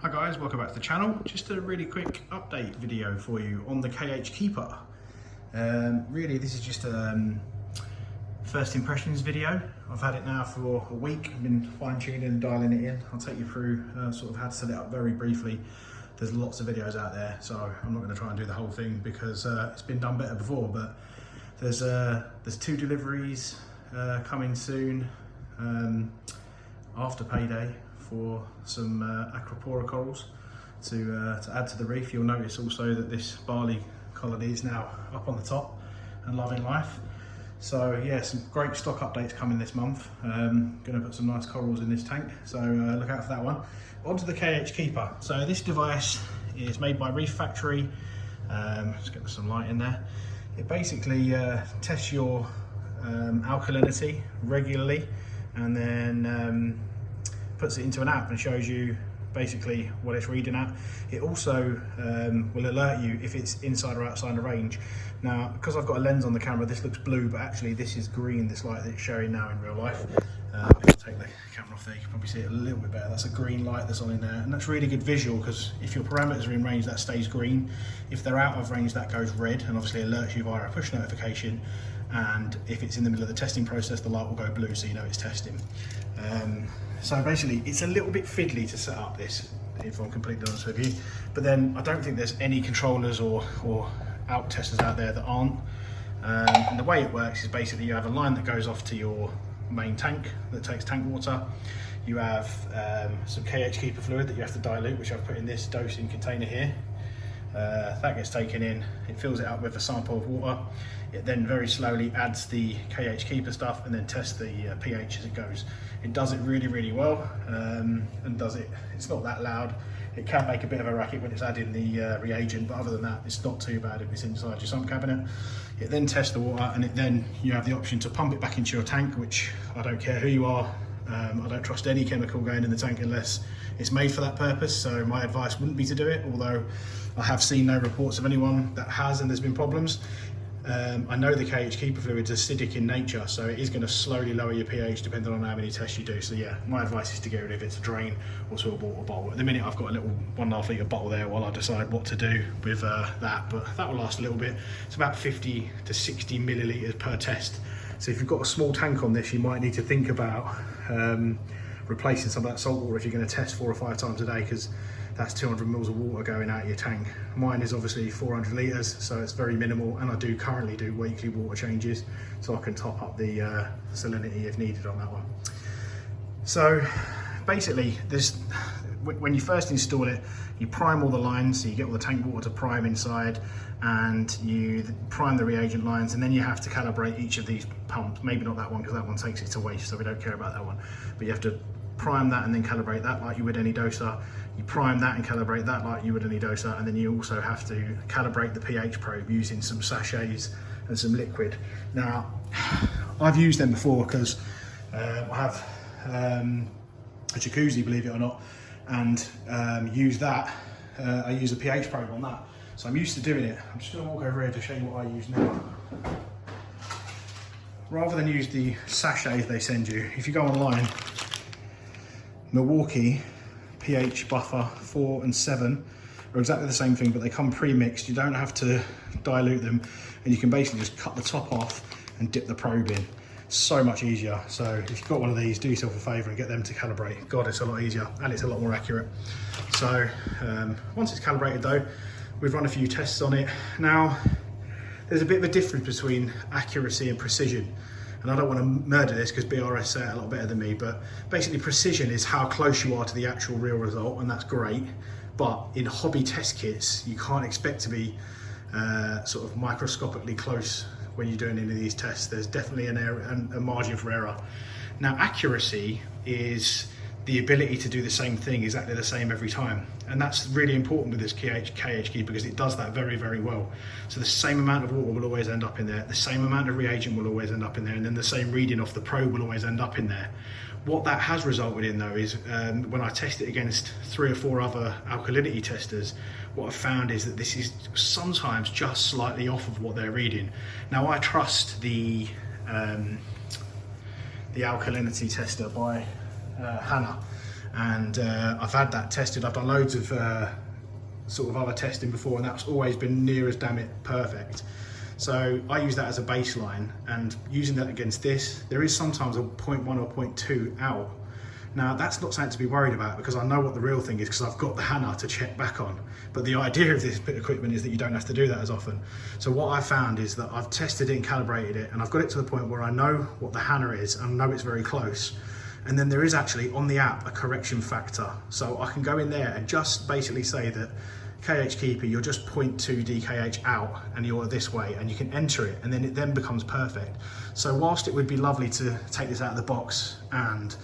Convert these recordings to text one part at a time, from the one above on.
Hi guys, welcome back to the channel. Just a really quick update video for you on the KH Keeper. Really this is just a first impressions video. I've had it now for a week. I've been fine-tuning and dialing it in. I'll take you through sort of how to set it up very briefly. There's lots of videos out there, so I'm not going to try and do the whole thing because it's been done better before, but there's 2 deliveries coming soon after payday for some acropora corals to add to the reef. You'll notice also that this barley colony is now up on the top and loving life. So yeah, some great stock updates coming this month. Going to put some nice corals in this tank, so look out for that one. On to the KH Keeper. So this device is made by Reef Factory. Let's get some light in there. It basically tests your alkalinity regularly and then puts it into an app and shows you basically what it's reading at. It also will alert you if it's inside or outside the range. Now, because I've got a lens on the camera, this looks blue, but actually this is green, this light that it's showing now in real life. I'll take the camera off there, you can probably see it a little bit better. That's a green light that's on in there, and that's really good visual because if your parameters are in range, that stays green. If they're out of range, that goes red and obviously alerts you via a push notification. And if it's in the middle of the testing process, the light will go blue, so you know it's testing. So basically, it's a little bit fiddly to set up this, if I'm completely honest with you. But then I don't think there's any controllers or out testers out there that aren't. And the way it works is basically you have a line that goes off to your main tank that takes tank water. You have some KH Keeper fluid that you have to dilute, which I've put in this dosing container here. That gets taken in, it fills it up with a sample of water. It then very slowly adds the KH Keeper stuff and then tests the pH as it goes. It does it really, really well, and it's not that loud. It can make a bit of a racket when it's adding the reagent, but other than that, it's not too bad if it's inside your sump cabinet. It then tests the water, and then you have the option to pump it back into your tank, which I don't care who you are. I don't trust any chemical going in the tank unless it's made for that purpose, so my advice wouldn't be to do it, although I have seen no reports of anyone that has and there's been problems. I know the KH Keeper fluid is acidic in nature, so it is going to slowly lower your pH depending on how many tests you do. So yeah, my advice is to get rid of it to drain or to a water bottle. At the minute I've got a little 1.5 litre bottle there while I decide what to do with that, but that will last a little bit. It's about 50 to 60 millilitres per test. So if you've got a small tank on this, you might need to think about replacing some of that salt water if you're going to test 4 or 5 times a day, because that's 200 mils of water going out of your tank. Mine is obviously 400 litres, so it's very minimal, and I do currently do weekly water changes, so I can top up the salinity if needed on that one. So basically, when you first install it, you prime all the lines, so you get all the tank water to prime inside, and you prime the reagent lines, and then you have to calibrate each of these pumps. Maybe not that one, because that one takes it to waste, so we don't care about that one. But you have to prime that and then calibrate that like you would any doser. You prime that and calibrate that like you would any doser, and then you also have to calibrate the pH probe using some sachets and some liquid. Now, I've used them before because I have a jacuzzi, believe it or not, and use that. I use a pH probe on that, so I'm used to doing it. I'm just going to walk over here to show you what I use now. Rather than use the sachets they send you, if you go online, Milwaukee pH buffer 4 and 7 are exactly the same thing, but they come pre-mixed. You don't have to dilute them, and you can basically just cut the top off and dip the probe in. So much easier. So if you've got one of these, do yourself a favour and get them to calibrate. God, it's a lot easier and it's a lot more accurate. So once it's calibrated though, we've run a few tests on it. Now, there's a bit of a difference between accuracy and precision. And I don't want to murder this because BRS say it a lot better than me, but basically precision is how close you are to the actual real result, and that's great. But in hobby test kits, you can't expect to be sort of microscopically close when you're doing any of these tests. There's definitely a margin for error. Now, accuracy is the ability to do the same thing exactly the same every time, and that's really important with this KH Keeper because it does that very, very well. So the same amount of water will always end up in there, the same amount of reagent will always end up in there, and then the same reading off the probe will always end up in there. What that has resulted in though is when I test it against 3 or 4 other alkalinity testers, what I've found is that this is sometimes just slightly off of what they're reading. Now, I trust the alkalinity tester by Hannah, And I've had that tested. I've done loads of sort of other testing before, and that's always been near as damn it perfect. So I use that as a baseline, and using that against this, there is sometimes a 0.1 or 0.2 out. Now that's not something to be worried about, because I know what the real thing is, because I've got the Hannah to check back on. But the idea of this bit of equipment is that you don't have to do that as often. So what I found is that I've tested it and calibrated it, and I've got it to the point where I know what the Hannah is, and I know it's very close. And then there is actually on the app a correction factor. So I can go in there and just basically say that KH Keeper, you're just 0.2 DKH out and you're this way, and you can enter it, and then it then becomes perfect. So whilst it would be lovely to take this out of the box and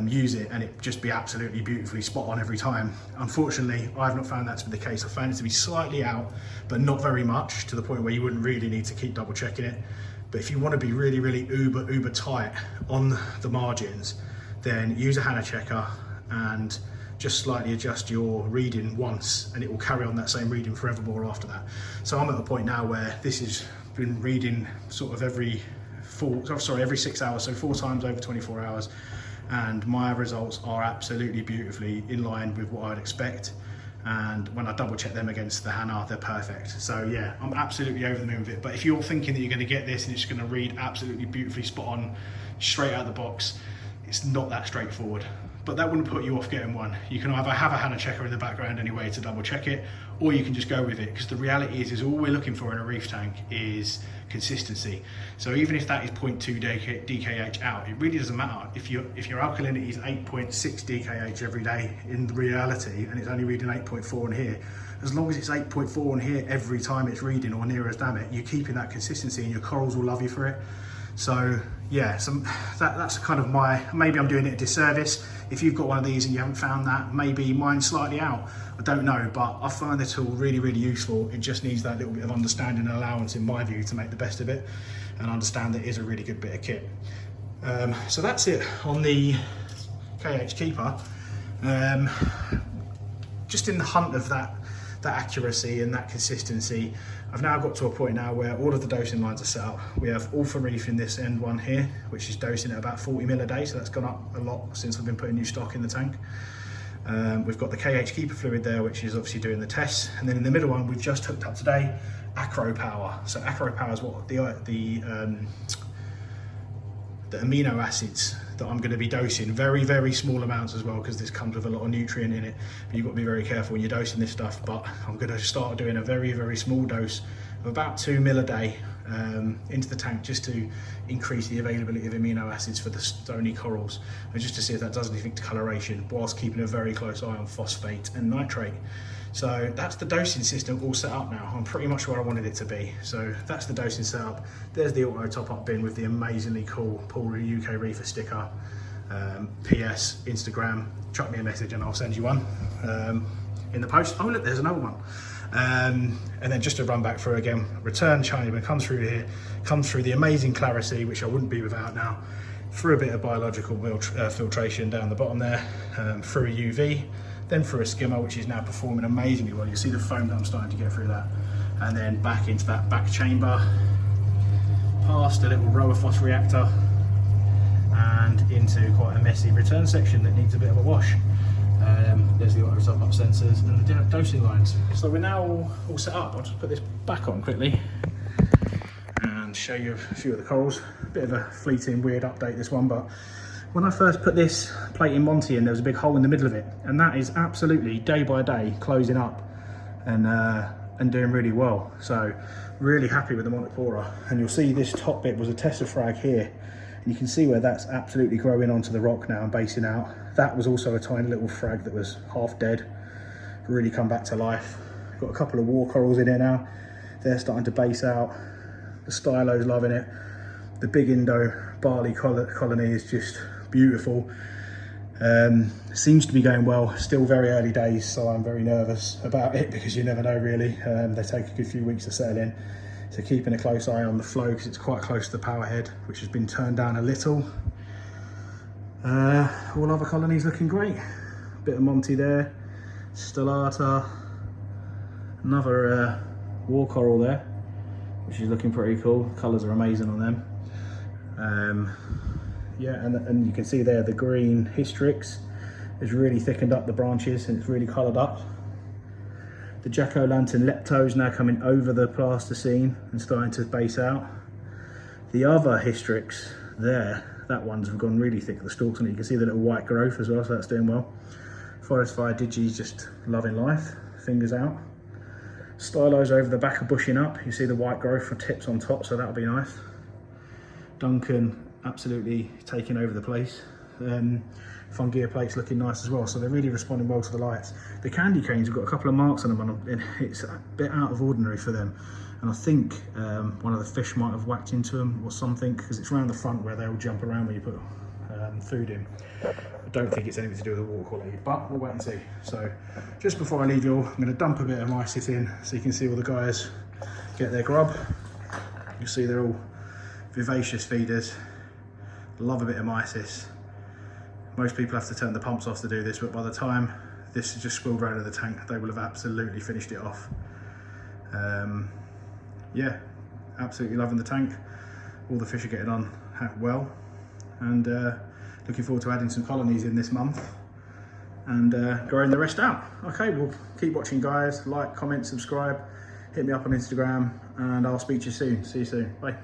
use it and it just be absolutely beautifully spot on every time, unfortunately I've not found that to be the case. I found it to be slightly out, but not very much, to the point where you wouldn't really need to keep double checking it. But if you want to be really, really uber tight on the margins, then use a Hannah checker and just slightly adjust your reading once, and it will carry on that same reading forevermore after that. So I'm at the point now where this has been reading sort of every 6 hours, so 4 times over 24 hours. And my results are absolutely beautifully in line with what I'd expect. And when I double check them against the Hannah, they're perfect. So yeah, I'm absolutely over the moon with it. But if you're thinking that you're going to get this and it's going to read absolutely beautifully spot on straight out of the box, it's not that straightforward. But that wouldn't put you off getting one. You can either have a Hannah checker in the background anyway to double check it, or you can just go with it, because the reality is all we're looking for in a reef tank is consistency. So even if that is 0.2 DKH out, it really doesn't matter. If your alkalinity is 8.6 DKH every day in reality, and it's only reading 8.4 in here, as long as it's 8.4 in here every time it's reading or near as damn it, you're keeping that consistency and your corals will love you for it. So yeah, that's kind of maybe I'm doing it a disservice. If you've got one of these and you haven't found that, maybe mine's slightly out, I don't know, but I find the tool really, really useful. It just needs that little bit of understanding and allowance, in my view, to make the best of it, and understand that it is a really good bit of kit. So that's it on the KH Keeper. Just in the hunt of that accuracy and that consistency, I've now got to a point now where all of the dosing lines are set up. We have Alpha Reef in this end one here, which is dosing at about 40 mil a day, so that's gone up a lot since I've been putting new stock in the tank. We've got the KH Keeper fluid there, which is obviously doing the tests, and then in the middle one we've just hooked up today Acro Power. So Acro Power is what the amino acids that I'm going to be dosing, very, very small amounts as well, because this comes with a lot of nutrient in it. But you've got to be very careful when you're dosing this stuff. But I'm going to start doing a very, very small dose of about 2 mil a day into the tank, just to increase the availability of amino acids for the stony corals, and just to see if that does anything to coloration, whilst keeping a very close eye on phosphate and nitrate. So that's the dosing system all set up now. I'm pretty much where I wanted it to be. So that's the dosing setup. There's the auto top-up bin with the amazingly cool Paul UK Reefer sticker. PS, Instagram, chuck me a message and I'll send you one in the post. Oh look, there's another one. And then just to run back through again, return Chinaman, comes through here, comes through the amazing clarity, which I wouldn't be without now, through a bit of biological filtration down the bottom there, through a UV, then through a skimmer, which is now performing amazingly well. You see the foam that I'm starting to get through that, and then back into that back chamber, past a little Reefer reactor, and into quite a messy return section that needs a bit of a wash. There's the auto top-up sensors and the dosing lines. So we're now all set up. I'll just put this back on quickly and show you a few of the corals. A bit of a fleeting weird update, this one, but when I first put this plate in Monty in, there was a big hole in the middle of it, and that is absolutely day by day closing up and doing really well. So really happy with the Montipora. And you'll see this top bit was a tester frag here, and you can see where that's absolutely growing onto the rock now and basing out. That was also a tiny little frag that was half dead, really come back to life. Got a couple of war corals in here now. They're starting to base out. The stylo's loving it. The big Indo barley colony is just beautiful. Seems to be going well. Still very early days, so I'm very nervous about it, because you never know really. They take a good few weeks to settle in. So keeping a close eye on the flow, because it's quite close to the power head, which has been turned down a little. All other colonies looking great. Bit of Monty there, Stellata, another war coral there, which is looking pretty cool. Colours are amazing on them. Yeah, and you can see there the green Hystrix It's really thickened up the branches and it's really coloured up. The jack-o'-lantern leptos now coming over the plasticine and starting to base out. The other hystrix there, that one's gone really thick at the stalks, and you can see the little white growth as well, so that's doing well. Forest Fire Digi's just loving life, fingers out. Stylos over the back are bushing up. You see the white growth for tips on top, so that'll be nice. Duncan absolutely taking over the place. Fungia plates looking nice as well, so they're really responding well to the lights. The candy canes have got a couple of marks on them, and it's a bit out of ordinary for them. And I think one of the fish might have whacked into them or something, because it's around the front where they all jump around when you put food in. I don't think it's anything to do with the water quality, but we'll wait and see. So just before I leave you all, I'm going to dump a bit of mysis in so you can see all the guys get their grub. You see they're all vivacious feeders, love a bit of mysis. Most people have to turn the pumps off to do this, but by the time this is just spilled around in the tank, they will have absolutely finished it off. Yeah, absolutely loving the tank. All the fish are getting on well, and looking forward to adding some colonies in this month and growing the rest out. Okay, well, keep watching, guys. Like, comment, subscribe, hit me up on Instagram, and I'll speak to you soon. See you soon. Bye.